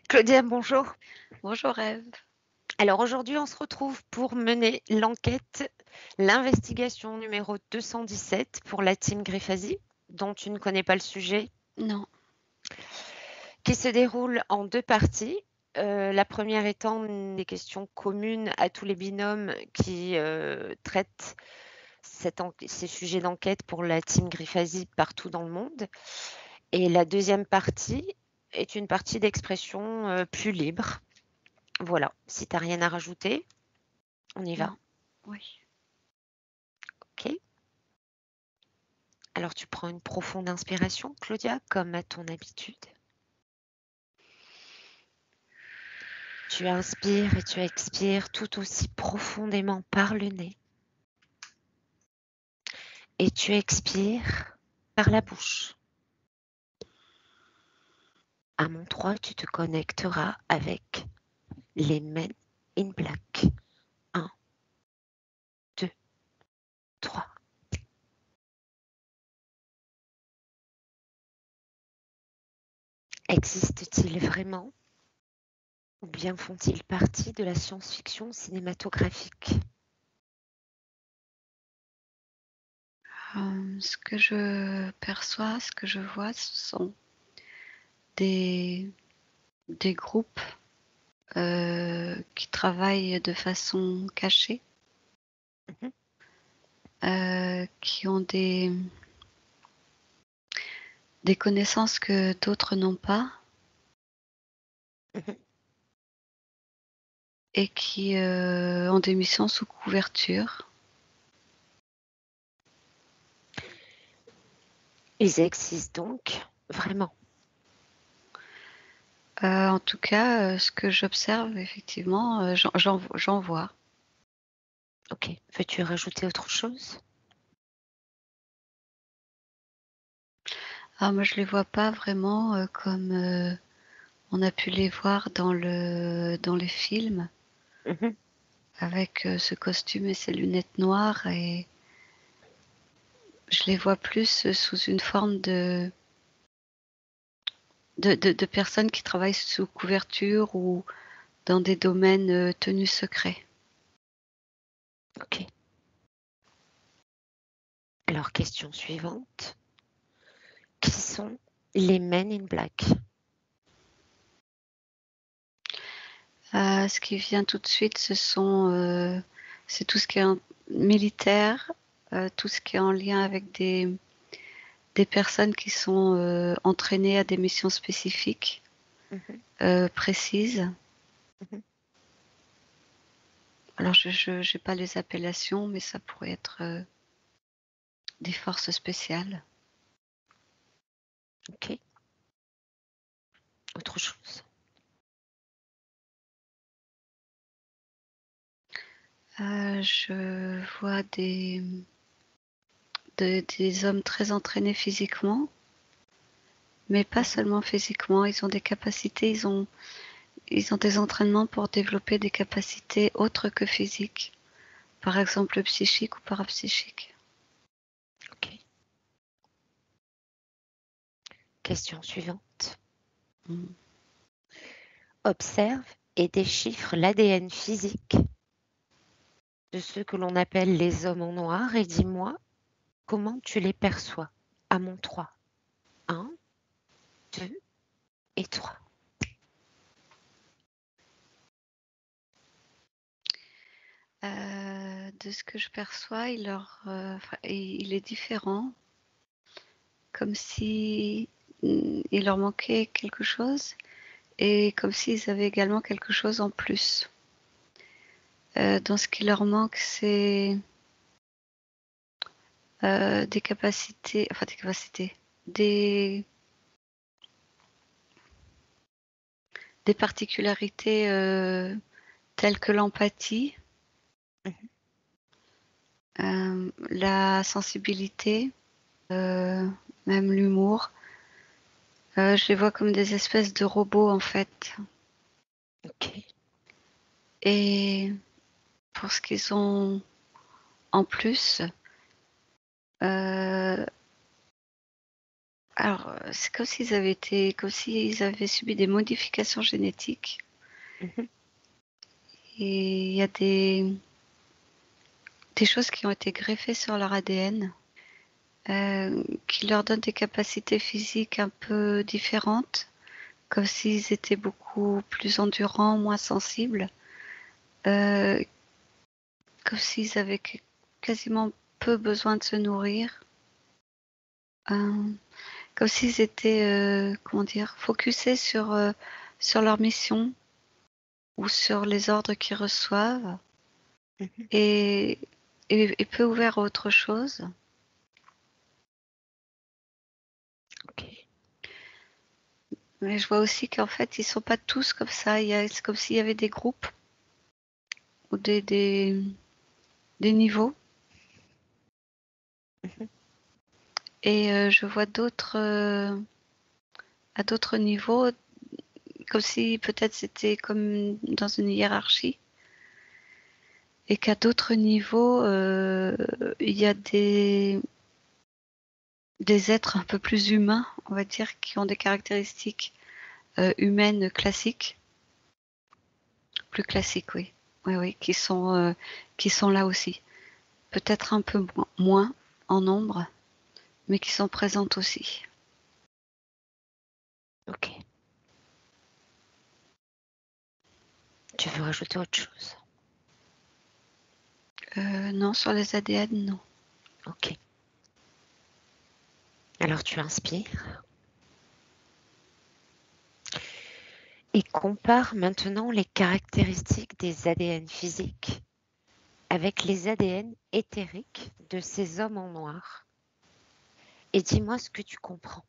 Claudia, bonjour. Bonjour Ève. Alors aujourd'hui, on se retrouve pour mener l'investigation numéro 217 pour la team Griffasie, dont tu ne connais pas le sujet, Non. qui se déroule en deux parties. La première étant des questions communes à tous les binômes qui traitent ces sujets d'enquête pour la team Griffasie partout dans le monde. Et la deuxième partie est une partie d'expression plus libre. Voilà, si tu n'as rien à rajouter, on y va. Non. Oui. Ok. Alors tu prends une profonde inspiration, Claudia, comme à ton habitude. Tu inspires et tu expires tout aussi profondément par le nez. Et tu expires par la bouche. À mon 3, tu te connecteras avec les Men in Black. 1, 2, 3. Existent-ils vraiment ou bien font-ils partie de la science-fiction cinématographique? Ce que je perçois, ce que je vois, ce sont des groupes qui travaillent de façon cachée, Mhm. qui ont des connaissances que d'autres n'ont pas Mhm. et qui ont des missions sous couverture. Ils existent donc vraiment. En tout cas, ce que j'observe, effectivement, j'en vois. Ok. Veux-tu rajouter autre chose? Ah, moi, je les vois pas vraiment comme on a pu les voir dans les films, Mhm. avec ce costume et ces lunettes noires, et je les vois plus sous une forme de personnes qui travaillent sous couverture ou dans des domaines tenus secrets. Ok. Alors, question suivante. Qui sont les Men in Black? Ce qui vient tout de suite, c'est tout ce qui est militaire, tout ce qui est en lien avec des personnes qui sont entraînées à des missions spécifiques, Mhm. précises. Mhm. Alors, je n'ai pas les appellations, mais ça pourrait être des forces spéciales. Ok. Autre chose. Je vois des hommes très entraînés physiquement, mais pas Mhm. seulement physiquement. Ils ont des capacités, ils ont des entraînements pour développer des capacités autres que physiques, par exemple psychiques ou parapsychiques. Ok. Question suivante. Mm. Observe et déchiffre l'ADN physique de ceux que l'on appelle les hommes en noir et dis-moi comment tu les perçois. À mon 3. 1, 2 et 3. De ce que je perçois, il est différent, comme si il leur manquait quelque chose et comme s'ils avaient également quelque chose en plus. Dans ce qui leur manque, c'est des capacités, des particularités telles que l'empathie, Mhm. la sensibilité, même l'humour. Je les vois comme des espèces de robots en fait. Ok. Et pour ce qu'ils ont en plus, euh, Alors, c'est comme s'ils avaient subi des modifications génétiques Mmh. et il y a des choses qui ont été greffées sur leur ADN, qui leur donnent des capacités physiques un peu différentes, comme s'ils étaient beaucoup plus endurants, moins sensibles, heu, comme s'ils avaient quasiment peu besoin de se nourrir, hem, comme s'ils étaient, comment dire? Focusés sur leur mission ou sur les ordres qu'ils reçoivent Mmh. et et peu ouverts à autre chose. OK. Mais je vois aussi qu'en fait, ils sont pas tous comme ça. C'est comme s'il y avait des groupes ou des niveaux Mmh. et je vois à d'autres niveaux, comme si peut-être c'était comme dans une hiérarchie et qu'à d'autres niveaux, il y a des êtres un peu plus humains, on va dire, qui ont des caractéristiques, humaines classiques. Plus classiques, oui. Oui, oui, qui sont là aussi. Peut-être un peu moins en nombre, mais qui sont présentes aussi. OK. Tu veux rajouter autre chose? Non, sur les ADN, non. OK. Alors tu inspires et compare maintenant les caractéristiques des ADN physiques avec les ADN éthériques de ces hommes en noir et dis-moi ce que tu comprends.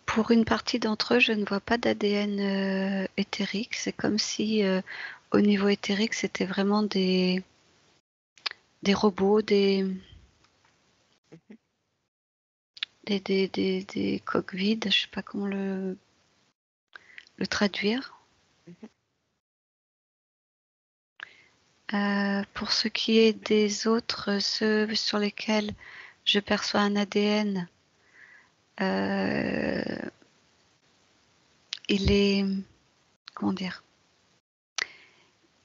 Pour une partie d'entre eux, je ne vois pas d'ADN, éthérique. C'est comme si, au niveau éthérique, c'était vraiment des robots, Mmh. des coques vides, je sais pas comment le traduire. Mmh. Pour ce qui est des autres, ceux sur lesquels je perçois un ADN, heu, il est, comment dire?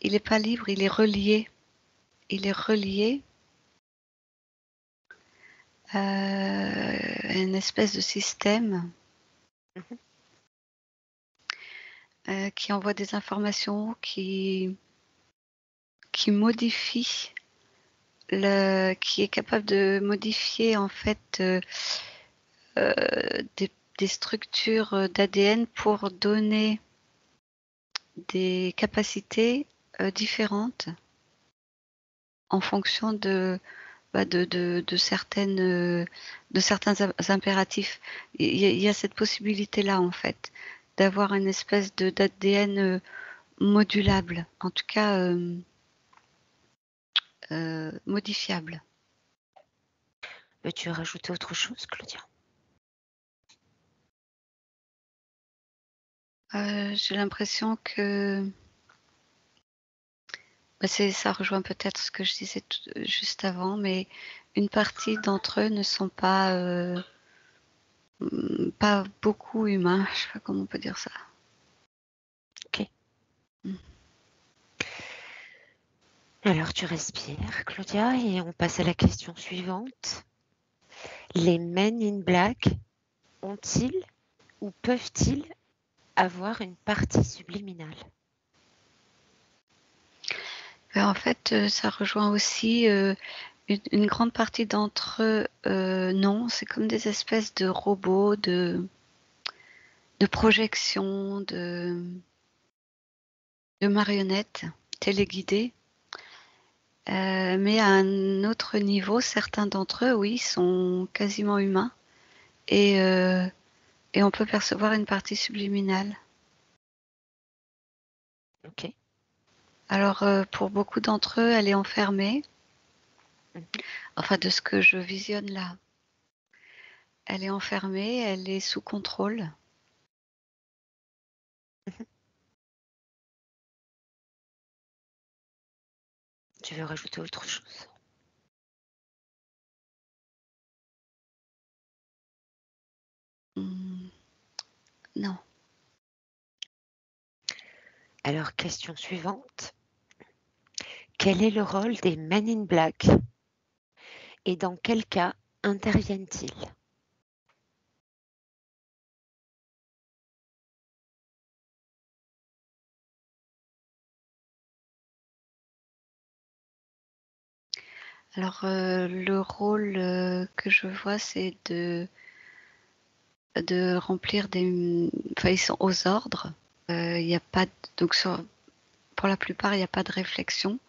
Il est pas libre, il est relié. Il est relié, à une espèce de système, Mmh. qui envoie des informations, qui modifie qui est capable de modifier en fait, des structures, d'ADN pour donner des capacités, différentes en fonction de certains impératifs. Il y a cette possibilité-là, en fait, d'avoir une espèce d'ADN, modulable, en tout cas, modifiable. Veux-tu rajouter autre chose, Claudia? J'ai l'impression que, bah, ça rejoint peut-être ce que je disais juste avant, mais une partie d'entre eux ne sont pas, pas beaucoup humains, je sais pas comment on peut dire ça. OK. Mmh. Alors tu respires, Claudia, et on passe à la question suivante. Les Men in Black ont-ils ou peuvent-ils avoir une partie subliminale? En fait, ça rejoint aussi, une grande partie d'entre eux, non, c'est comme des espèces de robots, de projection, de marionnettes téléguidées, mais à un autre niveau, certains d'entre eux, oui, sont quasiment humains et heu et on peut percevoir une partie subliminale. OK. Alors, pour beaucoup d'entre eux, elle est enfermée, Mmh. enfin de ce que je visionne là. Elle est enfermée, elle est sous contrôle. Mmh. Tu veux rajouter autre chose? Non. Alors, question suivante. Quel est le rôle des Men in Black et dans quel cas interviennent-ils? Alors, le rôle que je vois, c'est de remplir des... Enfin, ils sont aux ordres. Il n'y a pas... Donc, pour la plupart, il n'y a pas de réflexion.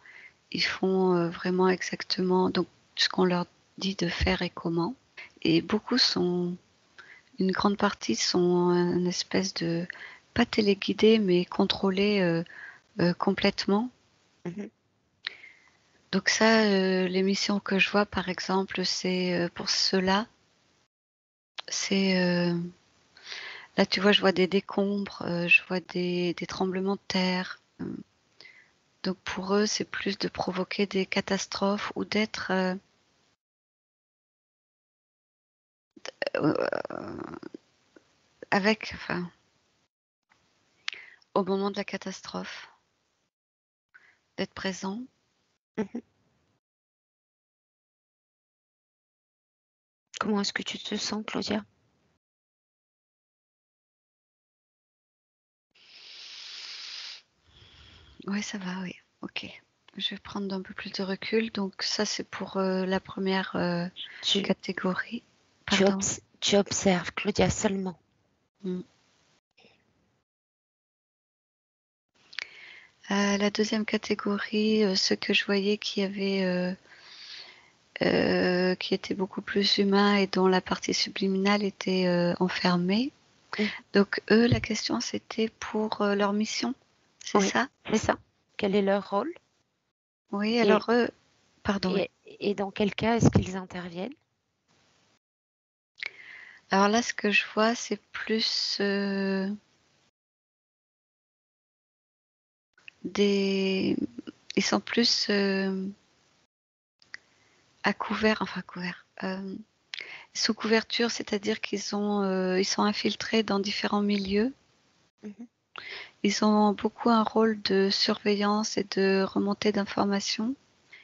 Ils font vraiment exactement donc, ce qu'on leur dit de faire et comment. Et beaucoup sont... Une grande partie sont une espèce de... Pas téléguidés, mais contrôlés complètement. Mhm. Donc ça, l'émission que je vois, par exemple, c'est pour ceux-là. C'est là, tu vois, je vois des décombres, je vois des tremblements de terre. Donc pour eux, c'est plus de provoquer des catastrophes ou d'être euh, avec, enfin, au moment de la catastrophe, d'être présent. Mhm. Comment est-ce que tu te sens, Claudia? Oui, ça va, oui. Ok. Je vais prendre un peu plus de recul. Donc ça, c'est pour la première Tu, catégorie. tu, Pardon. tu observes, Claudia, seulement. Mm. La deuxième catégorie, ceux que je voyais qui avaient qui étaient beaucoup plus humains et dont la partie subliminale était enfermée. Mhm. Donc eux, la question c'était pour leur mission, c'est Oui, ça? c'est ça. Quel est leur rôle Oui, et, alors eux, pardon, oui. et dans quel cas est-ce qu'ils interviennent? Alors là, ce que je vois, c'est plus des... Ils sont plus à couvert, enfin couvert, sous couverture, c'est-à-dire ils sont infiltrés dans différents milieux. Mhm. Ils ont beaucoup un rôle de surveillance et de remontée d'informations.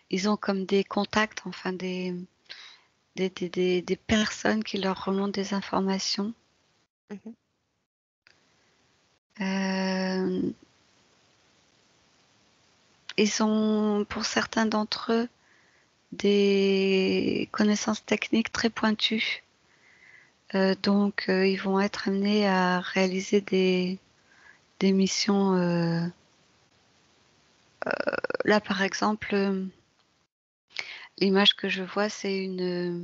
Ils ont comme des contacts, enfin des personnes qui leur remontent des informations. Mhm. Euh, Ils ont, pour certains d'entre eux, des connaissances techniques très pointues. Donc, ils vont être amenés à réaliser des missions. Là, par exemple, l'image que je vois, ce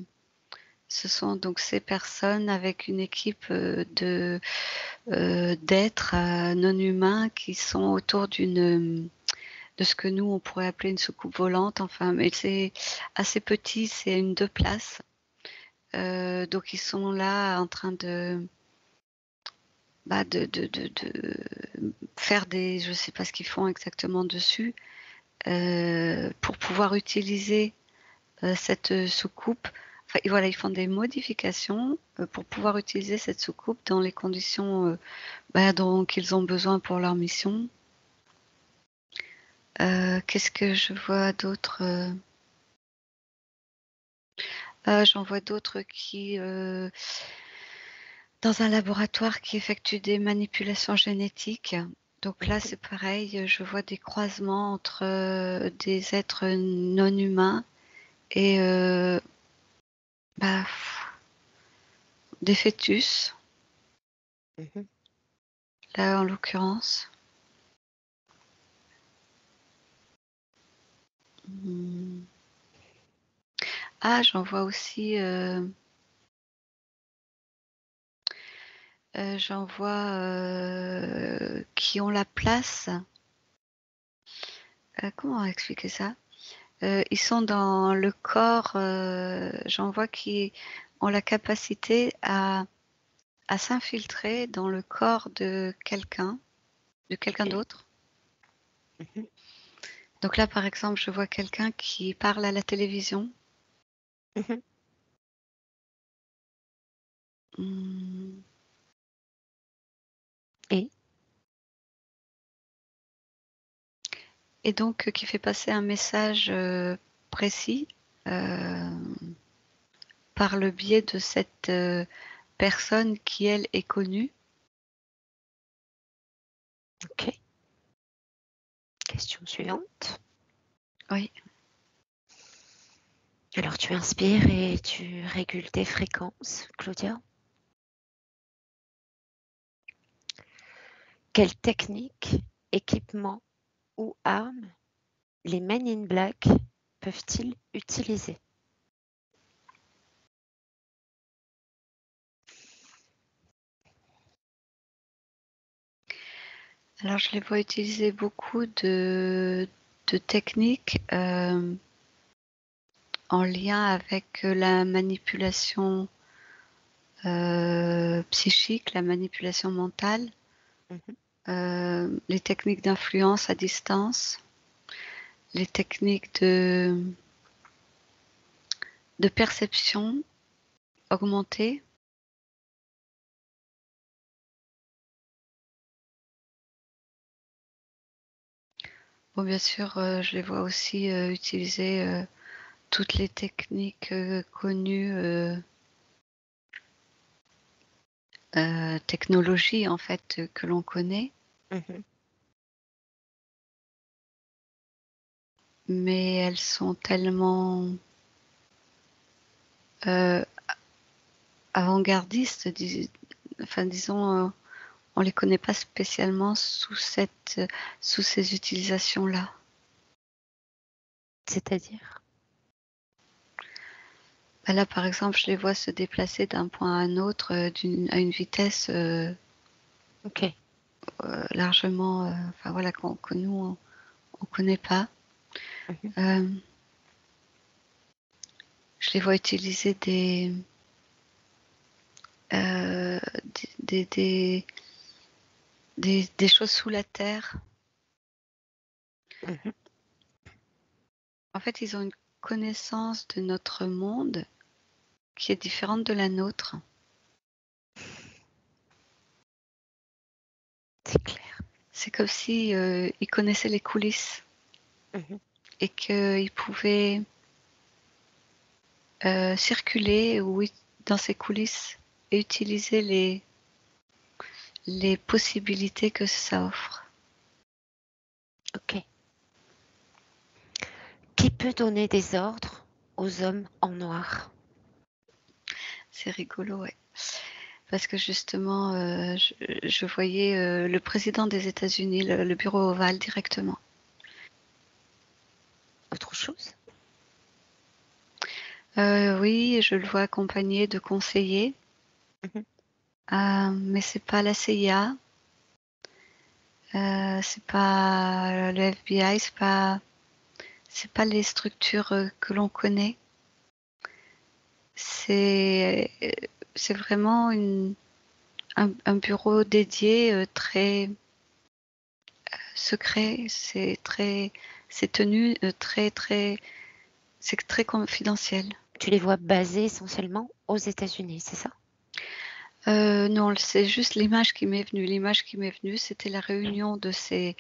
sont donc ces personnes avec une équipe d'êtres non humains qui sont autour de ce que nous on pourrait appeler une soucoupe volante. Enfin, mais c'est assez petit, c'est une 2 places. Donc ils sont là en train de faire des, je sais pas ce qu'ils font exactement dessus, pour pouvoir utiliser cette soucoupe. Enfin, voilà, ils font des modifications pour pouvoir utiliser cette soucoupe dans les conditions dont ils ont besoin pour leur mission. Qu'est-ce que je vois d'autre J'en vois d'autres qui, dans un laboratoire qui effectue des manipulations génétiques. Donc là, c'est pareil, je vois des croisements entre des êtres non humains et bah, des fœtus, Mhm. là en l'occurrence. Hmm. Ah, j'en vois aussi, j'en vois qui ont la place. Comment expliquer ça? Ils sont dans le corps, j'en vois qui ont la capacité à s'infiltrer dans le corps de quelqu'un Ok. d'autre. Mhm. Donc là, par exemple, je vois quelqu'un qui parle à la télévision. Mhm. Hmm. et donc qui fait passer un message précis par le biais de cette personne qui, elle, est connue. Ok. Question suivante. Oui. Alors tu inspires et tu régules tes fréquences, Claudia. Quelle technique, équipement ou arme les Men in Black peuvent-ils utiliser? Alors je les vois utiliser beaucoup de techniques en lien avec la manipulation psychique, la manipulation mentale, les techniques d'influence à distance, les techniques de perception augmentée. Bon, bien sûr, je les vois aussi utiliser toutes les techniques connues, technologies en fait que l'on connaît. Mais elles sont tellement avant-gardistes, disons, on les connaît pas spécialement sous ces utilisations-là. C'est-à-dire? Bah là, par exemple, je les vois se déplacer d'un point à un autre à une vitesse Ok. largement, enfin voilà, que nous on connaît pas. Je les vois utiliser euh, des, des, des choses sous la terre. En fait, ils ont une connaissance de notre monde qui est différente de la nôtre. C'est clair. C'est comme si ils connaissaient les coulisses et qu'ils pouvaient circuler dans ces coulisses et utiliser les possibilités que ça offre. Ok. Qui peut donner des ordres aux hommes en noir? C'est rigolo, ouais. Parce que justement, je voyais le président des États-Unis, le bureau ovale directement. Autre chose? Oui, je le vois accompagné de conseillers, mais c'est pas la CIA, c'est pas le FBI, c'est pas les structures que l'on connaît. C'est vraiment un bureau dédié très secret. C'est tenu c'est très confidentiel. Tu les vois basés essentiellement aux États-Unis, c'est ça? Non, c'est juste l'image qui m'est venue. L'image qui m'est venue, c'était la réunion de ces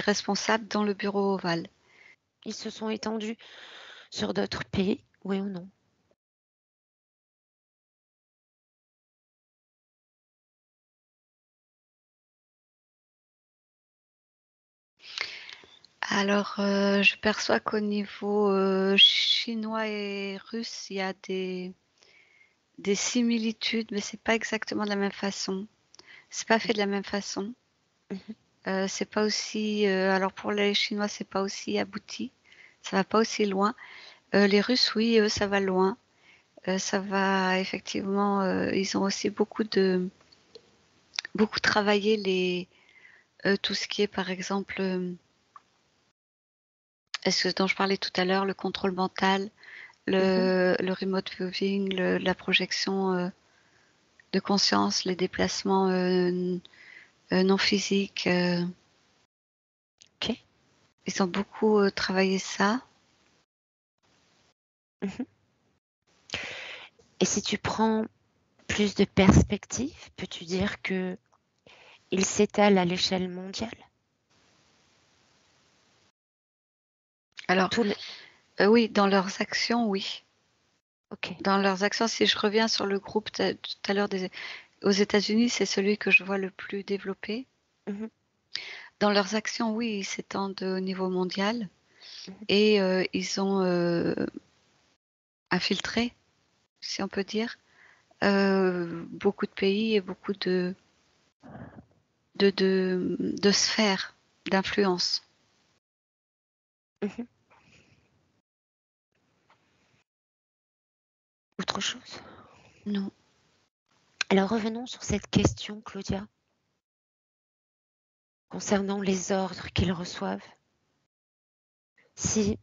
responsables dans le bureau ovale. Ils se sont étendus sur d'autres pays, oui ou non? Alors, je perçois qu'au niveau chinois et russe, il y a des similitudes, mais c'est pas exactement de la même façon. C'est pas fait de la même façon. C'est pas aussi. Alors pour les Chinois, c'est pas aussi abouti. Ça va pas aussi loin. Les Russes, oui, eux, ça va loin. Ça va effectivement. Ils ont aussi beaucoup travaillé tout ce qui est, par exemple, ce dont je parlais tout à l'heure, le contrôle mental, le remote viewing, la projection de conscience, les déplacements non physiques. Ok. Ils ont beaucoup travaillé ça. Et si tu prends plus de perspective, peux-tu dire que il s'étale à l'échelle mondiale? Alors, Tous les... oui, dans leurs actions, oui. Ok. Dans leurs actions, si je reviens sur le groupe tout à l'heure aux États-Unis, c'est celui que je vois le plus développé. Mhm, Dans leurs actions, oui, ils s'étendent au niveau mondial mhm. et ils ont infiltré, si on peut dire, beaucoup de pays et beaucoup de sphères d'influence. Mhm. Autre chose? Non. Alors revenons sur cette question, Claudia, concernant les ordres qu'ils reçoivent. Si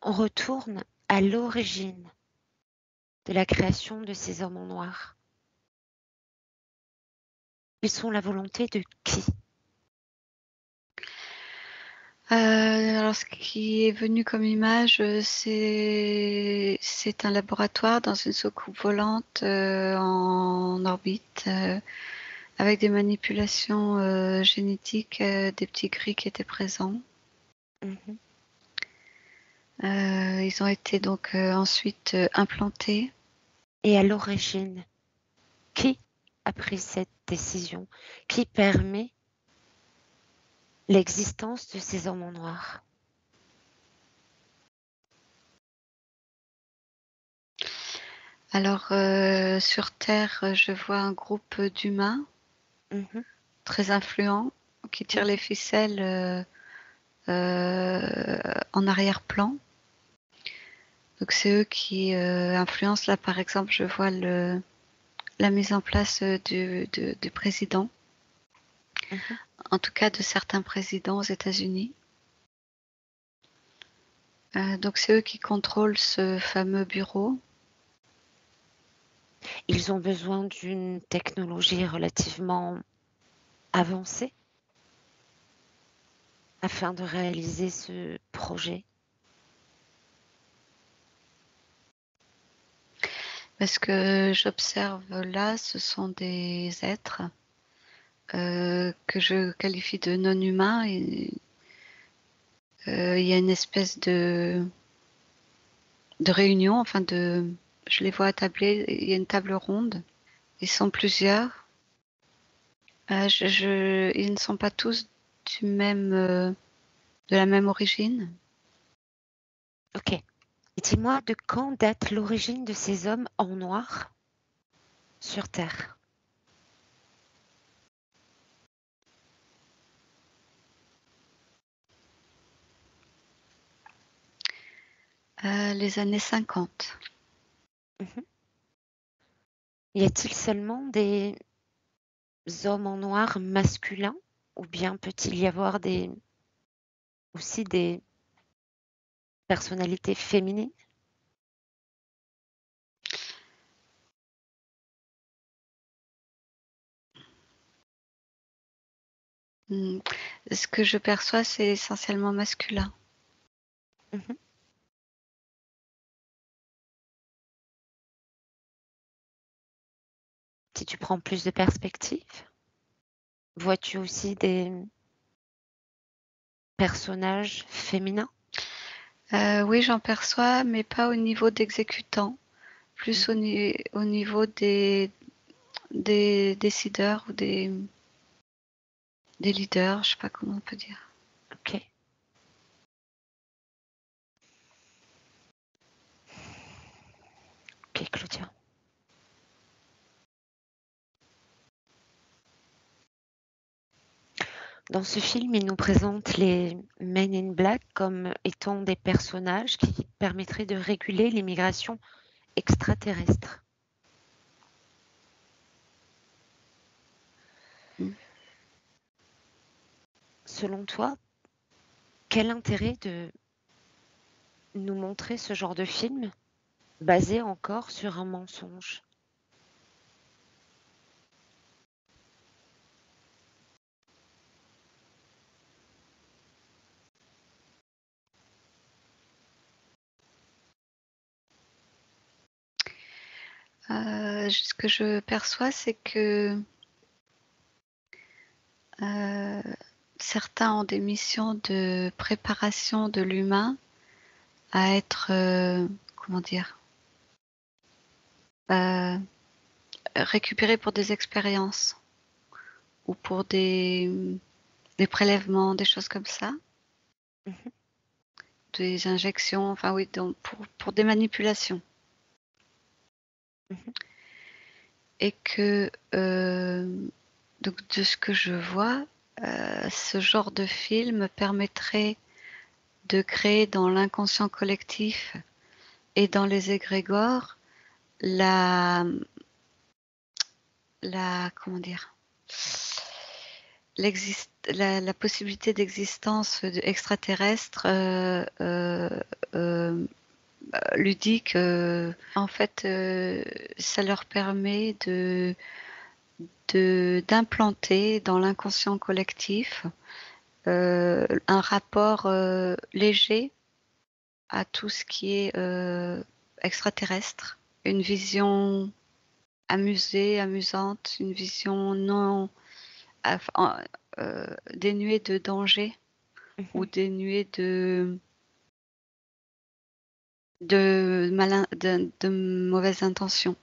on retourne à l'origine de la création de ces hommes en noir, ils sont la volonté de qui? Alors, ce qui est venu comme image, c'est un laboratoire dans une soucoupe volante en orbite avec des manipulations génétiques des petits gris qui étaient présents. Mhm. Ils ont été donc ensuite implantés. Et à l'origine, qui a pris cette décision? Qui permet l'existence de ces hommes en noir? Alors, sur Terre, je vois un groupe d'humains Mhm, très influents qui tirent les mhm. ficelles en arrière-plan. Donc, c'est eux qui influencent. Là, par exemple, je vois la mise en place du président, Mhm. en tout cas de certains présidents aux États-Unis. Donc, c'est eux qui contrôlent ce fameux bureau. Ils ont besoin d'une technologie relativement avancée afin de réaliser ce projet. Parce que j'observe là, ce sont des êtres que je qualifie de non humains. Et il y a une espèce de réunion, je les vois attablés, il y a une table ronde. Ils sont plusieurs. Ils ne sont pas tous de la même origine. Ok. Et dis-moi, de quand date l'origine de ces hommes en noir sur Terre? Les années 50. Mhm. Y a-t-il seulement des hommes en noir masculins ou bien peut-il y avoir aussi des personnalités féminines? Hmm. Ce que je perçois, c'est essentiellement masculin. Mhm. Si tu prends plus de perspective, vois-tu aussi des personnages féminins? Oui, j'en perçois, mais pas au niveau d'exécutants, plus Mhm. au niveau des décideurs ou des leaders, je sais pas comment on peut dire. Ok. Ok, Claudia. Dans ce film, il nous présente les Men in Black comme étant des personnages qui permettraient de réguler l'immigration extraterrestre. Mm. Selon toi, quel intérêt de nous montrer ce genre de film basé encore sur un mensonge? Ce que je perçois, c'est que certains ont des missions de préparation de l'humain à être, comment dire, récupérés pour des expériences ou pour des prélèvements, des choses comme ça, des injections, enfin oui, donc pour des manipulations. Et que donc de ce que je vois, ce genre de film permettrait de créer dans l'inconscient collectif et dans les égrégores la comment dire, la possibilité d'existence extraterrestre ludique. En fait, ça leur permet d'implanter dans l'inconscient collectif un rapport léger à tout ce qui est extraterrestre, une vision amusante, une vision non dénuée de danger ou dénuée de mauvaises intentions.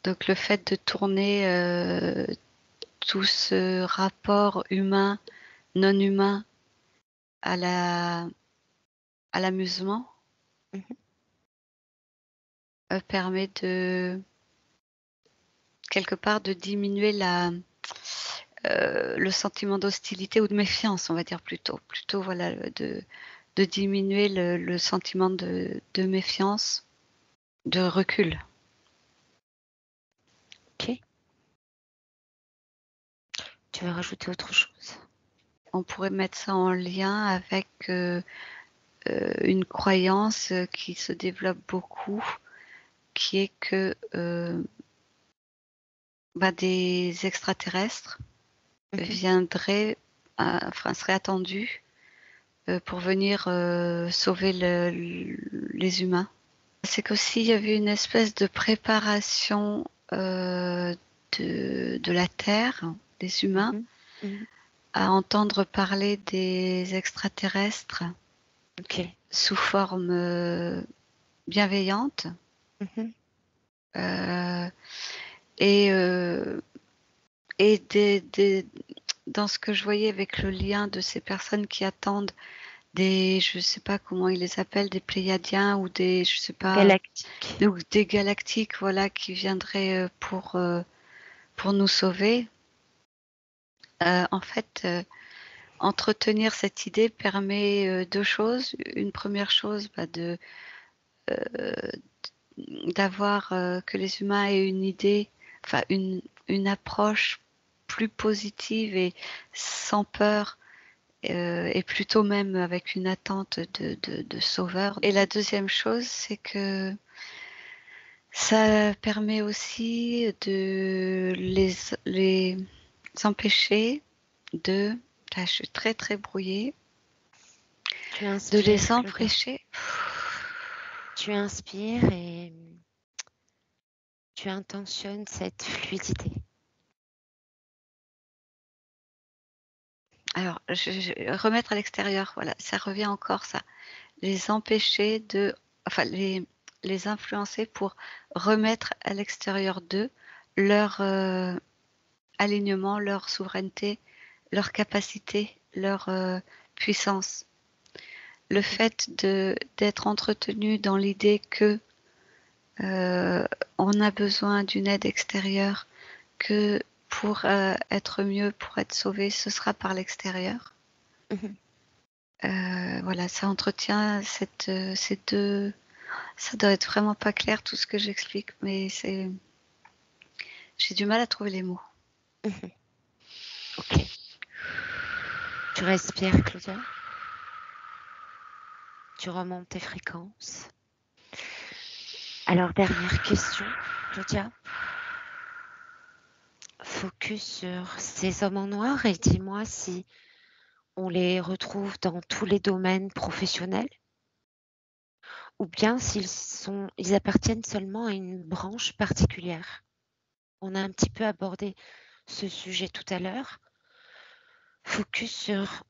Donc le fait de tourner tout ce rapport humain, non humain à l'amusement permet de quelque part de diminuer le sentiment d'hostilité ou de méfiance, on va dire plutôt voilà, de diminuer le sentiment de méfiance, de recul. Ok. Tu veux rajouter autre chose? On pourrait mettre ça en lien avec une croyance qui se développe beaucoup, qui est que des extraterrestres viendraient, enfin seraient attendus pour venir sauver les humains. C'est qu'aussi il y avait une espèce de préparation de la Terre, des humains, à entendre parler des extraterrestres sous forme bienveillante. Et dans ce que je voyais avec le lien de ces personnes qui attendent je sais pas comment ils les appellent, des Pléiadiens ou des, je sais pas, Galactique. ou des galactiques, voilà, qui viendraient pour nous sauver. En fait, entretenir cette idée permet deux choses. Une première chose, d'avoir que les humains aient une idée, enfin une approche plus positive et sans peur, et plutôt même avec une attente de sauveur. Et la deuxième chose, c'est que ça permet aussi de les empêcher de... Là, je suis très très brouillée. De les empêcher. Tu inspires et tu intentionnes cette fluidité. Alors, remettre à l'extérieur, voilà, ça revient encore, ça. Les empêcher de... Enfin, les influencer pour remettre à l'extérieur d'eux leur alignement, leur souveraineté, leur capacité, leur puissance. Le fait d'être entretenu dans l'idée que on a besoin d'une aide extérieure, que pour être mieux, pour être sauvé, ce sera par l'extérieur. Voilà, ça entretient ces deux. Ça doit être vraiment pas clair tout ce que j'explique, mais j'ai du mal à trouver les mots. Ok. Tu respires, Claudia. Tu remontes tes fréquences. Alors, dernière question, Claudia. Focus sur ces hommes en noir et dis-moi si on les retrouve dans tous les domaines professionnels ou bien ils appartiennent seulement à une branche particulière. On a un petit peu abordé ce sujet tout à l'heure. Focus sur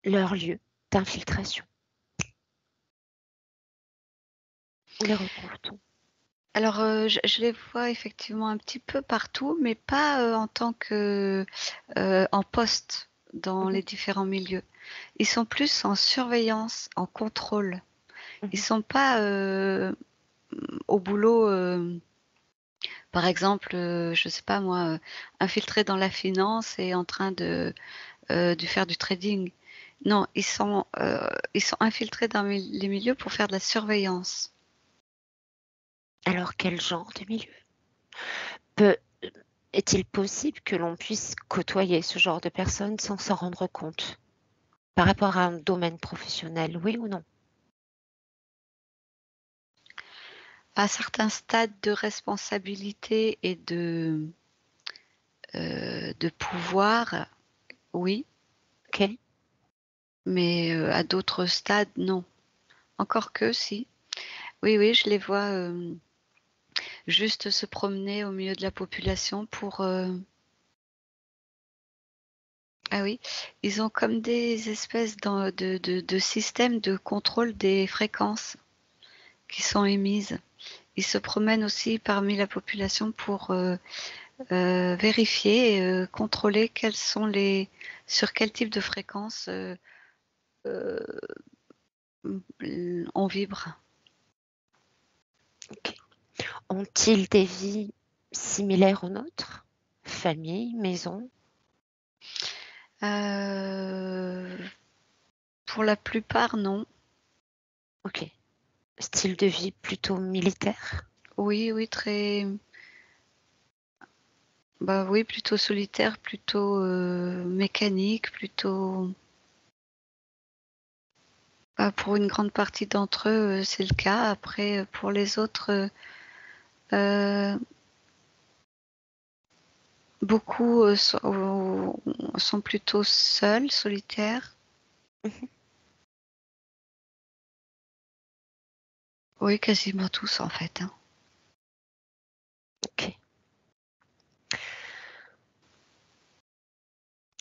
leur lieu d'infiltration. Où les retrouve-t-on? Alors, je les vois effectivement un petit peu partout, mais pas en tant que en poste dans Mhm, les différents milieux. Ils sont plus en surveillance, en contrôle. Ils mhm. sont pas au boulot, par exemple, je sais pas moi, infiltrés dans la finance et en train de faire du trading. Non, ils sont infiltrés dans les milieux pour faire de la surveillance. Alors, quel genre de milieu? Peut- Est-il possible que l'on puisse côtoyer ce genre de personnes sans s'en rendre compte par rapport à un domaine professionnel, oui ou non? À certains stades de responsabilité et de pouvoir, oui, Ok. mais à d'autres stades, non. Encore que, si. Oui, oui, je les vois juste se promener au milieu de la population pour... Ah oui, ils ont comme des espèces de systèmes de contrôle des fréquences qui sont émises. Ils se promènent aussi parmi la population pour vérifier et contrôler sur quel type de fréquence euh, on vibre. Ok. Ont-ils des vies similaires aux nôtres? Famille, maison? Euh, pour la plupart, non. Ok. Style de vie plutôt militaire? Oui, oui, très. Bah oui, plutôt solitaire, plutôt mécanique, plutôt. Bah, pour une grande partie d'entre eux, c'est le cas. Après, pour les autres, euh, beaucoup sont plutôt seuls, solitaires. Mhm. Oui, quasiment tous en fait, hein. Ok.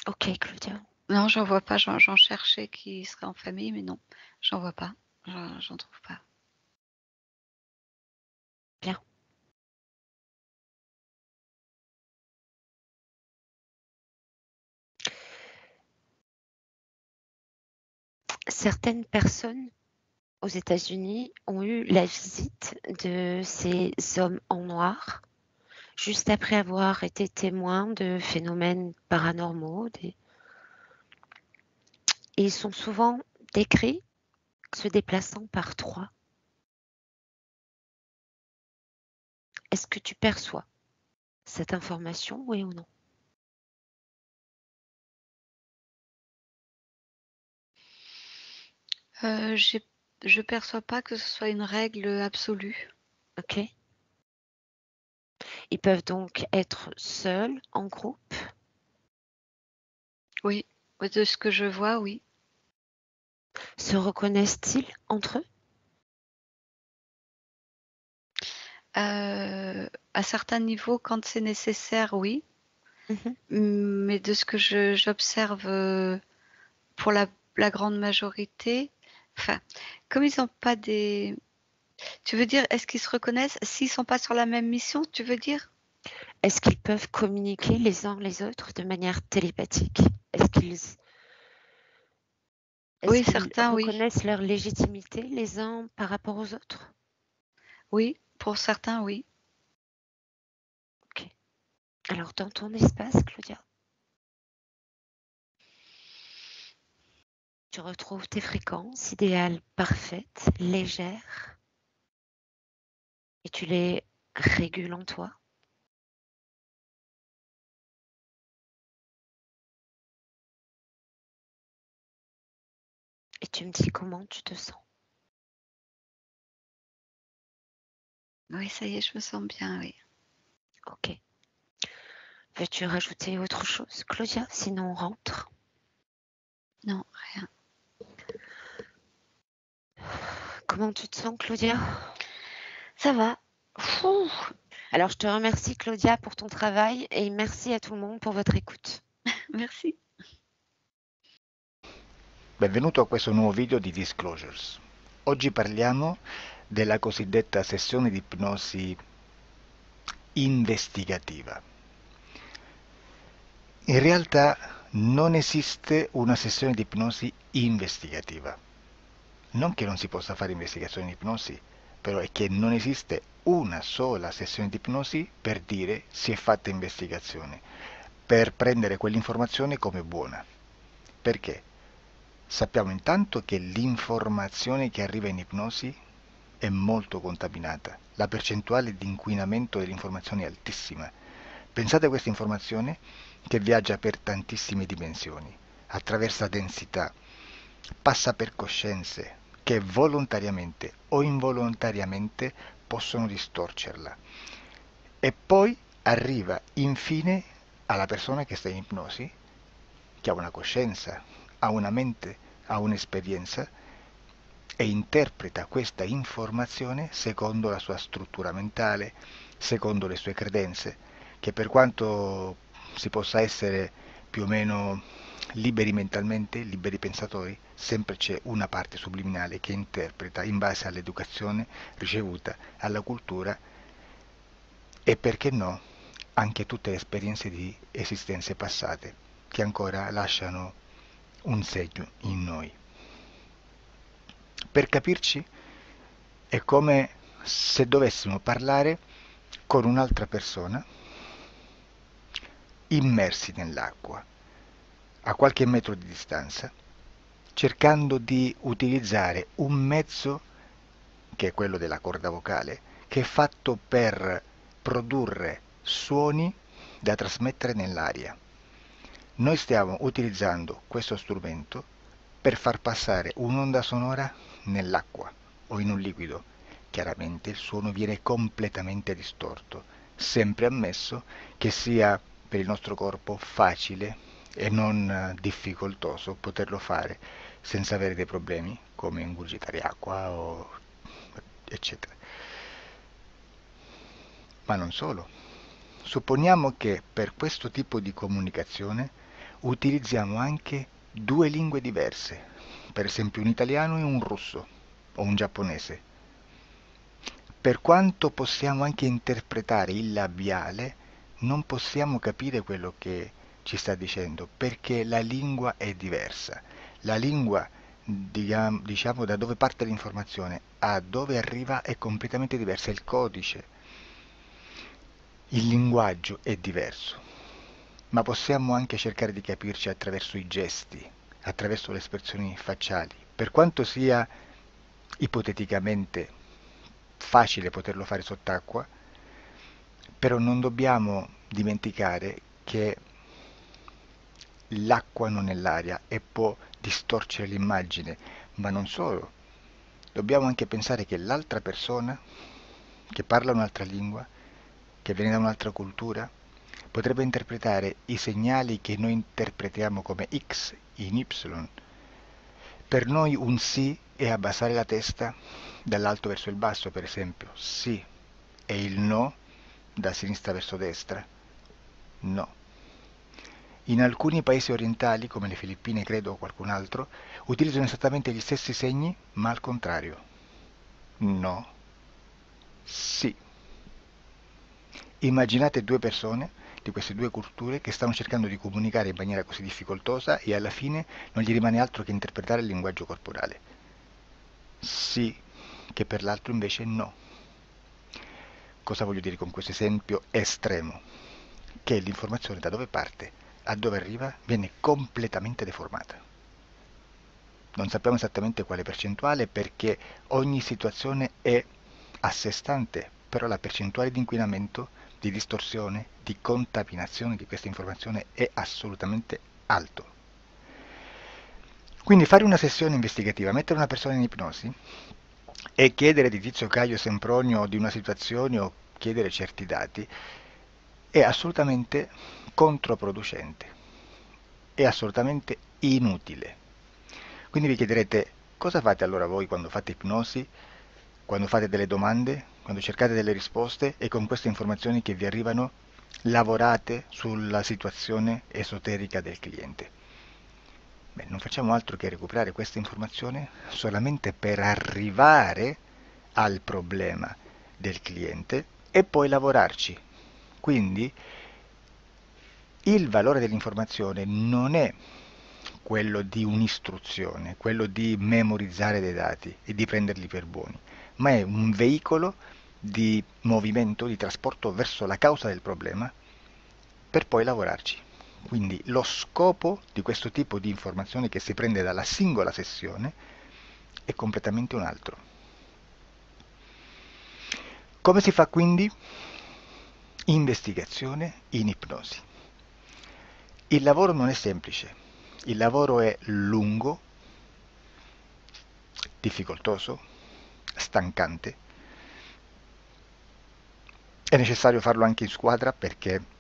Ok, Claudia. Non, j'en vois pas. J'en cherchais qui seraient en famille, mais non, j'en vois pas. J'en trouve pas. Bien. Certaines personnes aux États-Unis ont eu la visite de ces hommes en noir juste après avoir été témoins de phénomènes paranormaux. Et ils sont souvent décrits se déplaçant par trois. Est-ce que tu perçois cette information, oui ou non? Euh, j'ai- je perçois pas que ce soit une règle absolue. Ok. Ils peuvent donc être seuls, en groupe. Oui, de ce que je vois, oui. Se reconnaissent-ils entre eux? À certains niveaux, quand c'est nécessaire, oui. Mhm. Mais de ce que j'observe pour la grande majorité, enfin, comme ils n'ont pas des... Tu veux dire, est-ce qu'ils se reconnaissent s'ils sont pas sur la même mission, tu veux dire? Est-ce qu'ils peuvent communiquer les uns les autres de manière télépathique? Est-ce qu'ils est-ce Oui, qu'ils certains, oui. reconnaissent leur légitimité les uns par rapport aux autres? Oui, pour certains, oui. Ok. Alors, dans ton espace, Claudia, tu retrouves tes fréquences idéales parfaites, légères, et tu les régules en toi. Et tu me dis comment tu te sens. Oui, ça y est, je me sens bien, oui. Ok. Veux-tu rajouter autre chose, Claudia? Sinon, on rentre. Non, rien. Comment tu te sens, Claudia? Ça va. Ouh, Alors, je te remercie, Claudia, pour ton travail et merci à tout le monde pour votre écoute. merci. Benvenuto a questo nuovo video di Disclosures. Oggi parliamo della cosiddetta sessione di ipnosi investigativa. In realtà non esiste una sessione di ipnosi investigativa. Non che non si possa fare investigazione di ipnosi, però è che non esiste una sola sessione di ipnosi per dire si è fatta investigazione, per prendere quell'informazione come buona. Perché? Sappiamo intanto che l'informazione che arriva in ipnosi è molto contaminata, la percentuale di inquinamento dell'informazione è altissima. Pensate a questa informazione che viaggia per tantissime dimensioni, attraversa densità, passa per coscienze che volontariamente o involontariamente possono distorcerla e poi arriva infine alla persona che sta in ipnosi, che ha una coscienza, ha una mente, ha un'esperienza e interpreta questa informazione secondo la sua struttura mentale, secondo le sue credenze, che per quanto si possa essere più o meno liberi mentalmente, liberi pensatori, sempre c'è una parte subliminale che interpreta in base all'educazione ricevuta, alla cultura e perché no, anche tutte le esperienze di esistenze passate che ancora lasciano un segno in noi. Per capirci, è come se dovessimo parlare con un'altra persona immersi nell'acqua, a qualche metro di distanza, cercando di utilizzare un mezzo, che è quello della corda vocale, che è fatto per produrre suoni da trasmettere nell'aria. Noi stiamo utilizzando questo strumento per far passare un'onda sonora nell'acqua o in un liquido. Chiaramente il suono viene completamente distorto, sempre ammesso che sia per il nostro corpo facile e non difficoltoso poterlo fare senza avere dei problemi come ingurgitare acqua o eccetera. Ma non solo. Supponiamo che per questo tipo di comunicazione utilizziamo anche due lingue diverse, per esempio un italiano e un russo o un giapponese. Per quanto possiamo anche interpretare il labiale, non possiamo capire quello che ci sta dicendo, perché la lingua è diversa. La lingua, diciamo, da dove parte l'informazione a dove arriva è completamente diversa, il codice, il linguaggio è diverso. Ma possiamo anche cercare di capirci attraverso i gesti, attraverso le espressioni facciali. Per quanto sia ipoteticamente facile poterlo fare sott'acqua, però non dobbiamo dimenticare che l'acqua non è l'aria e può distorcere l'immagine, ma non solo. Dobbiamo anche pensare che l'altra persona, che parla un'altra lingua, che viene da un'altra cultura, potrebbe interpretare i segnali che noi interpretiamo come X in Y. Per noi un sì è abbassare la testa dall'alto verso il basso, per esempio, sì, e il no da sinistra verso destra, no. In alcuni paesi orientali, come le Filippine credo o qualcun altro, utilizzano esattamente gli stessi segni, ma al contrario. No, sì. Immaginate due persone di queste due culture che stanno cercando di comunicare in maniera così difficoltosa e alla fine non gli rimane altro che interpretare il linguaggio corporale. Sì, che per l'altro invece no. Cosa voglio dire con questo esempio estremo? Che l'informazione da dove parte a dove arriva viene completamente deformata. Non sappiamo esattamente quale percentuale perché ogni situazione è a sé stante, però la percentuale di inquinamento, di distorsione, di contaminazione di questa informazione è assolutamente alto. Quindi fare una sessione investigativa, mettere una persona in ipnosi e chiedere di Tizio Caio Sempronio di una situazione o chiedere certi dati è assolutamente controproducente, è assolutamente inutile. Quindi vi chiederete cosa fate allora voi quando fate ipnosi, quando fate delle domande, quando cercate delle risposte e con queste informazioni che vi arrivano lavorate sulla situazione esoterica del cliente. Beh, non facciamo altro che recuperare questa informazione solamente per arrivare al problema del cliente e poi lavorarci. Quindi il valore dell'informazione non è quello di un'istruzione, quello di memorizzare dei dati e di prenderli per buoni, ma è un veicolo di movimento, di trasporto verso la causa del problema per poi lavorarci. Quindi lo scopo di questo tipo di informazione che si prende dalla singola sessione è completamente un altro. Come si fa quindi? Investigazione in ipnosi. Il lavoro non è semplice, il lavoro è lungo, difficoltoso, stancante. È necessario farlo anche in squadra perché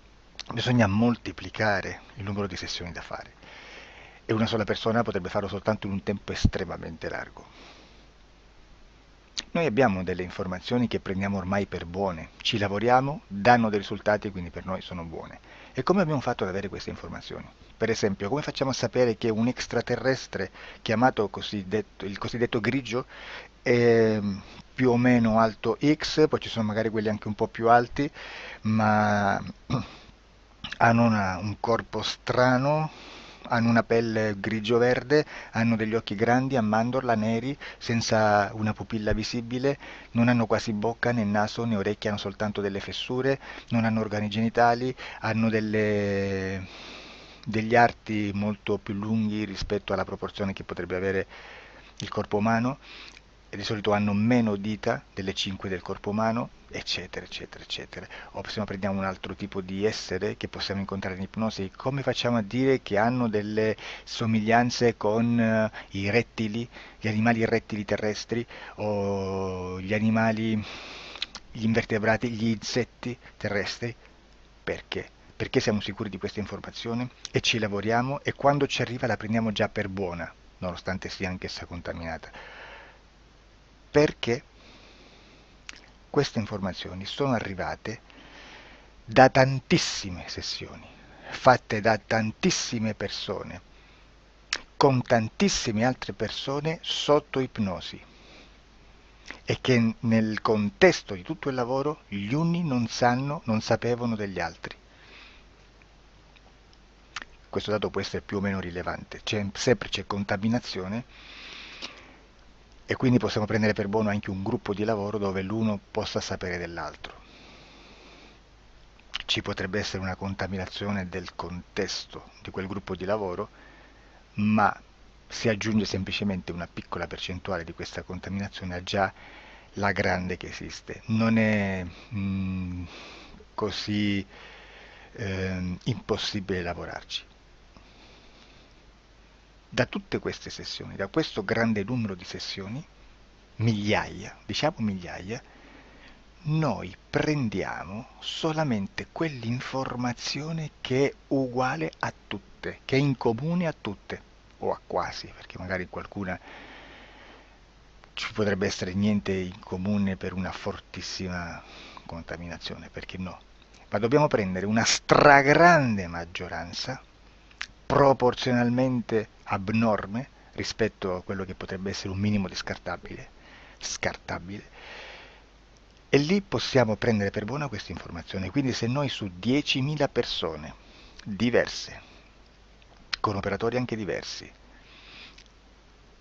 bisogna moltiplicare il numero di sessioni da fare e una sola persona potrebbe farlo soltanto in un tempo estremamente largo. Noi abbiamo delle informazioni che prendiamo ormai per buone, ci lavoriamo, danno dei risultati e quindi per noi sono buone. E come abbiamo fatto ad avere queste informazioni? Per esempio, come facciamo a sapere che un extraterrestre chiamato il cosiddetto grigio è più o meno alto X, poi ci sono magari quelli anche un po' più alti, ma hanno un corpo strano, hanno una pelle grigio-verde, hanno degli occhi grandi a mandorla, neri, senza una pupilla visibile, non hanno quasi bocca né naso né orecchie, hanno soltanto delle fessure, non hanno organi genitali, hanno degli arti molto più lunghi rispetto alla proporzione che potrebbe avere il corpo umano e di solito hanno meno dita delle 5 del corpo umano, eccetera, eccetera, eccetera. O se no prendiamo un altro tipo di essere che possiamo incontrare in ipnosi, come facciamo a dire che hanno delle somiglianze con i rettili, gli animali rettili terrestri o gli invertebrati, gli insetti terrestri? Perché? Perché siamo sicuri di questa informazione e ci lavoriamo e quando ci arriva la prendiamo già per buona, nonostante sia anch'essa contaminata. Perché queste informazioni sono arrivate da tantissime sessioni, fatte da tantissime persone, con tantissime altre persone sotto ipnosi e che nel contesto di tutto il lavoro gli uni non sapevano degli altri. Questo dato può essere più o meno rilevante, sempre c'è contaminazione e quindi possiamo prendere per buono anche un gruppo di lavoro dove l'uno possa sapere dell'altro. Ci potrebbe essere una contaminazione del contesto di quel gruppo di lavoro, ma si aggiunge semplicemente una piccola percentuale di questa contaminazione a già la grande che esiste. Non è così impossibile lavorarci. Da tutte queste sessioni, da questo grande numero di sessioni, migliaia, diciamo migliaia, noi prendiamo solamente quell'informazione che è uguale a tutte, che è in comune a tutte, o a quasi, perché magari qualcuna ci potrebbe essere niente in comune per una fortissima contaminazione, perché no? Ma dobbiamo prendere una stragrande maggioranza proporzionalmente abnorme rispetto a quello che potrebbe essere un minimo di scartabile, e lì possiamo prendere per buona questa informazione. Quindi se noi su 10.000 persone diverse, con operatori anche diversi,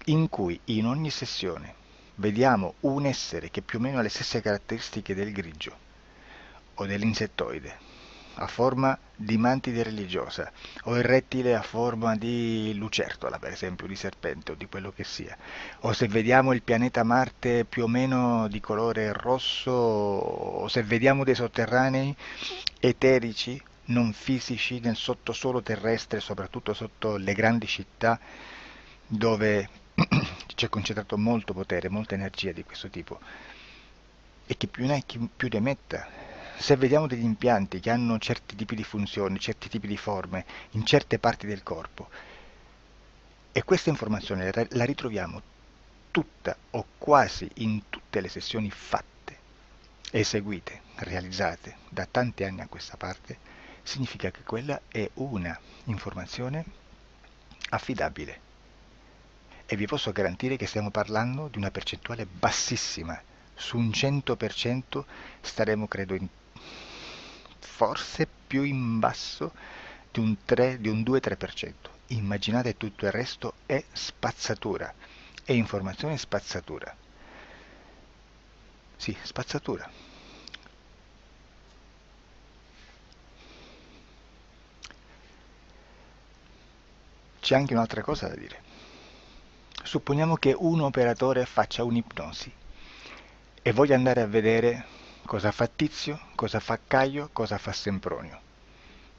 in cui in ogni sessione vediamo un essere che più o meno ha le stesse caratteristiche del grigio o dell'insettoide, a forma di mantide religiosa, o il rettile a forma di lucertola, per esempio, di serpente o di quello che sia, o se vediamo il pianeta Marte più o meno di colore rosso, o se vediamo dei sotterranei eterici, non fisici, nel sottosuolo terrestre, soprattutto sotto le grandi città, dove c'è concentrato molto potere, molta energia di questo tipo, e chi più ne ha chi più ne metta. Se vediamo degli impianti che hanno certi tipi di funzioni, certi tipi di forme in certe parti del corpo, e questa informazione la ritroviamo tutta o quasi in tutte le sessioni fatte, eseguite, realizzate da tanti anni a questa parte, significa che quella è una informazione affidabile. E vi posso garantire che stiamo parlando di una percentuale bassissima su un 100% staremo, credo, forse più in basso di un 3, di un 2-3%. Immaginate, tutto il resto è spazzatura, è informazione spazzatura. Sì, spazzatura. C'è anche un'altra cosa da dire. Supponiamo che un operatore faccia un'ipnosi e voglia andare a vedere cosa fa Tizio, cosa fa Caio, cosa fa Sempronio.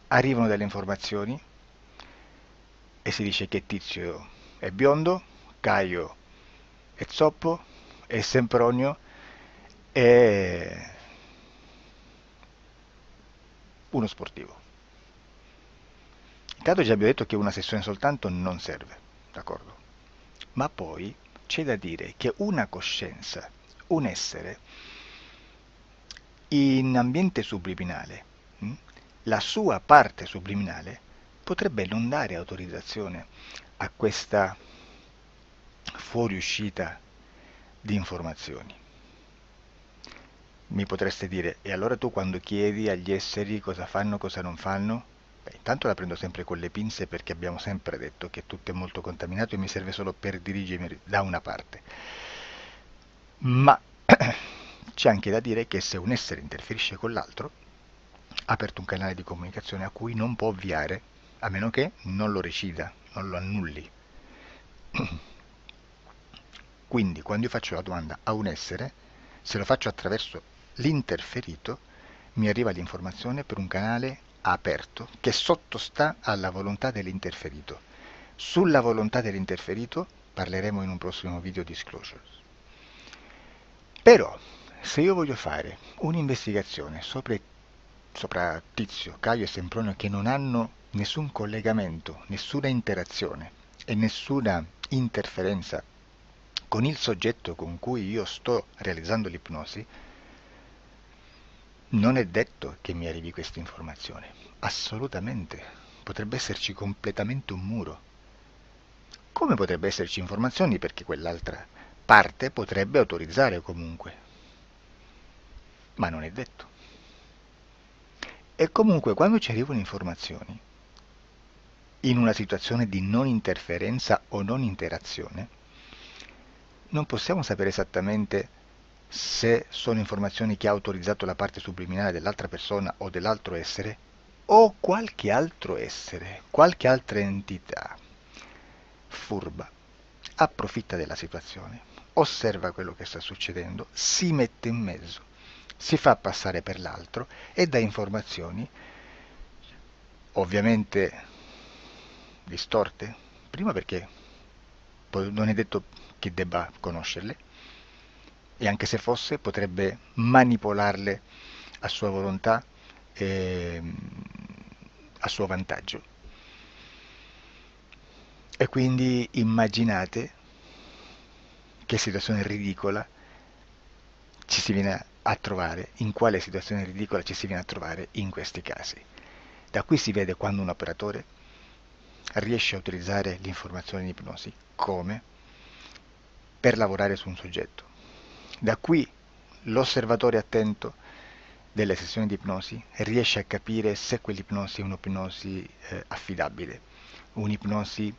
Arrivano delle informazioni e si dice che Tizio è biondo, Caio è zoppo e Sempronio è uno sportivo. Intanto già abbiamo detto che una sessione soltanto non serve, d'accordo? Ma poi c'è da dire che una coscienza, un essere, in ambiente subliminale, la sua parte subliminale potrebbe non dare autorizzazione a questa fuoriuscita di informazioni. Mi potreste dire, e allora tu quando chiedi agli esseri cosa fanno, cosa non fanno? Beh, intanto la prendo sempre con le pinze perché abbiamo sempre detto che tutto è molto contaminato e mi serve solo per dirigermi da una parte. Ma c'è anche da dire che se un essere interferisce con l'altro, ha aperto un canale di comunicazione a cui non può ovviare, a meno che non lo recida, non lo annulli. Quindi quando io faccio la domanda a un essere, se lo faccio attraverso l'interferito, mi arriva l'informazione per un canale aperto che sottostà alla volontà dell'interferito. Sulla volontà dell'interferito parleremo in un prossimo video disclosures. Però, se io voglio fare un'investigazione sopra Tizio, Caio e Sempronio che non hanno nessun collegamento, nessuna interazione e nessuna interferenza con il soggetto con cui io sto realizzando l'ipnosi, non è detto che mi arrivi questa informazione. Assolutamente. Potrebbe esserci completamente un muro. Come potrebbe esserci informazioni perché quell'altra parte potrebbe autorizzare comunque. Ma non è detto. E comunque quando ci arrivano informazioni, in una situazione di non interferenza o non interazione, non possiamo sapere esattamente se sono informazioni che ha autorizzato la parte subliminale dell'altra persona o dell'altro essere, o qualche altro essere, qualche altra entità furba, approfitta della situazione, osserva quello che sta succedendo, si mette in mezzo, si fa passare per l'altro e dà informazioni, ovviamente distorte, prima perché non è detto che debba conoscerle, e anche se fosse potrebbe manipolarle a sua volontà e a suo vantaggio. E quindi immaginate che situazione ridicola ci si viene a trovare, in quale situazione ridicola ci si viene a trovare in questi casi. Da qui si vede quando un operatore riesce a utilizzare l'informazione in ipnosi come per lavorare su un soggetto. Da qui l'osservatore attento delle sessioni di ipnosi riesce a capire se quell'ipnosi è un'ipnosi affidabile, un'ipnosi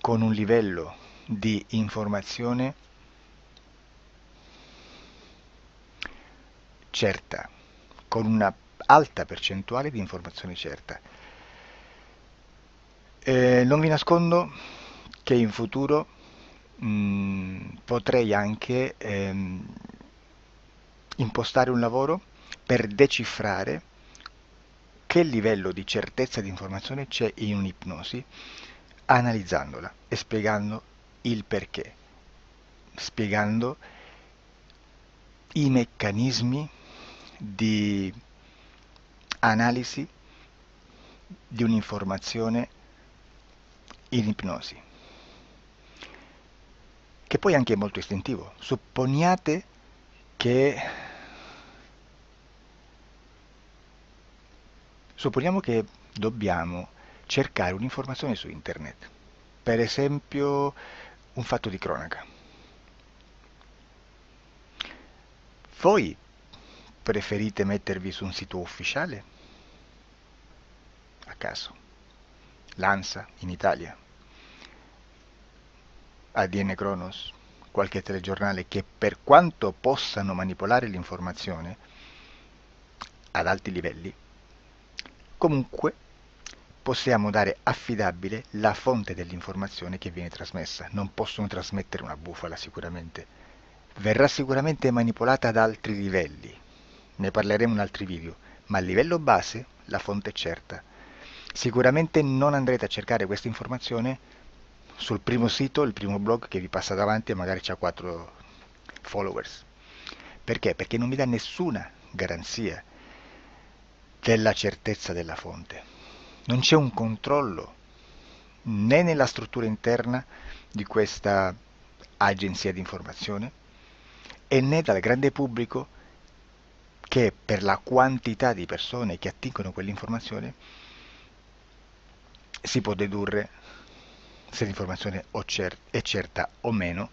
con un livello di informazione certa, con una alta percentuale di informazione certa. Non vi nascondo che in futuro potrei anche impostare un lavoro per decifrare che livello di certezza di informazione c'è in un'ipnosi, analizzandola e spiegando il perché, spiegando i meccanismi di analisi di un'informazione in ipnosi, che poi anche è molto istintivo. Supponiamo che dobbiamo cercare un'informazione su internet, per esempio un fatto di cronaca. Voi preferite mettervi su un sito ufficiale? A caso. L'ANSA in Italia, ADN Kronos, qualche telegiornale che per quanto possano manipolare l'informazione ad alti livelli, comunque possiamo dare affidabile la fonte dell'informazione che viene trasmessa. Non possono trasmettere una bufala sicuramente. Verrà sicuramente manipolata ad altri livelli. Ne parleremo in altri video, ma a livello base la fonte è certa. Sicuramente non andrete a cercare questa informazione sul primo sito, il primo blog che vi passa davanti e magari c'ha 4 followers. Perché? Perché non vi dà nessuna garanzia della certezza della fonte. Non c'è un controllo né nella struttura interna di questa agenzia di informazione e né dal grande pubblico, che per la quantità di persone che attingono quell'informazione si può dedurre se l'informazione è certa o meno,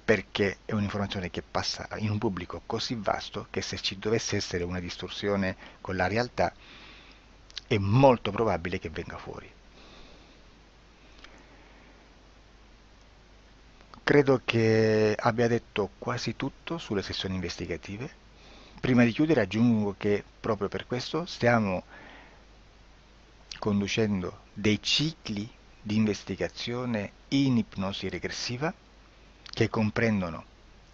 perché è un'informazione che passa in un pubblico così vasto che se ci dovesse essere una distorsione con la realtà è molto probabile che venga fuori. Credo che abbia detto quasi tutto sulle sessioni investigative. Prima di chiudere aggiungo che proprio per questo stiamo conducendo dei cicli di investigazione in ipnosi regressiva che comprendono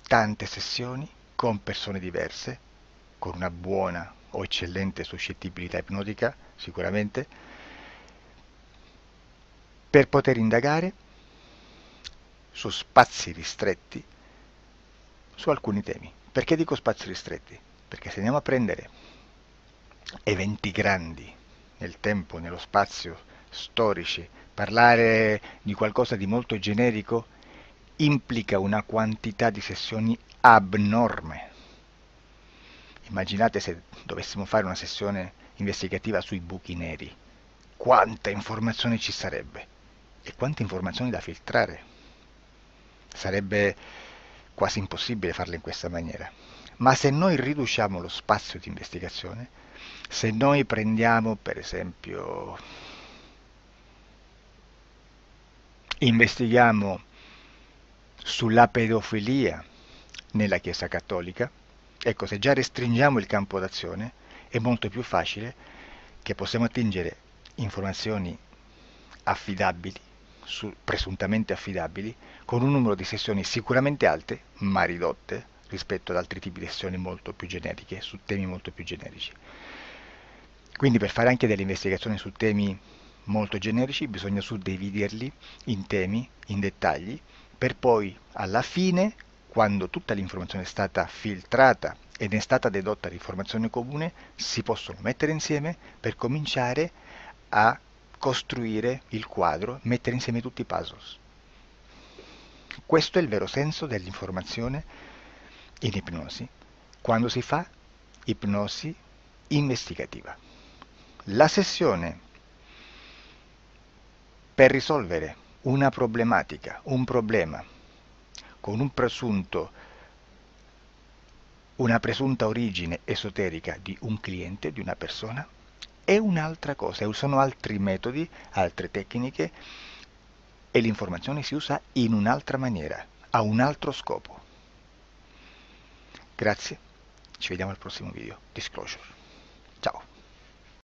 tante sessioni con persone diverse, con una buona o eccellente suscettibilità ipnotica sicuramente, per poter indagare su spazi ristretti su alcuni temi. Perché dico spazi ristretti? Perché se andiamo a prendere eventi grandi nel tempo, nello spazio, storici, parlare di qualcosa di molto generico implica una quantità di sessioni abnorme. Immaginate se dovessimo fare una sessione investigativa sui buchi neri, quanta informazione ci sarebbe e quante informazioni da filtrare. Sarebbe quasi impossibile farla in questa maniera. Ma se noi riduciamo lo spazio di investigazione, se noi prendiamo per esempio, investighiamo sulla pedofilia nella Chiesa Cattolica, ecco, se già restringiamo il campo d'azione è molto più facile che possiamo attingere informazioni affidabili, presuntamente affidabili, con un numero di sessioni sicuramente alte, ma ridotte rispetto ad altri tipi di sessioni molto più generiche, su temi molto più generici. Quindi per fare anche delle investigazioni su temi molto generici bisogna suddividerli in temi, in dettagli, per poi alla fine, quando tutta l'informazione è stata filtrata ed è stata dedotta l'informazione comune, si possono mettere insieme per cominciare a costruire il quadro, mettere insieme tutti i puzzle. Questo è il vero senso dell'informazione in ipnosi, quando si fa ipnosi investigativa. La sessione per risolvere una problematica, un problema, con una presunta origine esoterica di un cliente, di una persona, è un'altra cosa, sono altri metodi, altre tecniche e l'informazione si usa in un'altra maniera, ha un altro scopo. Grazie, ci vediamo al prossimo video. Disclosure. Ciao.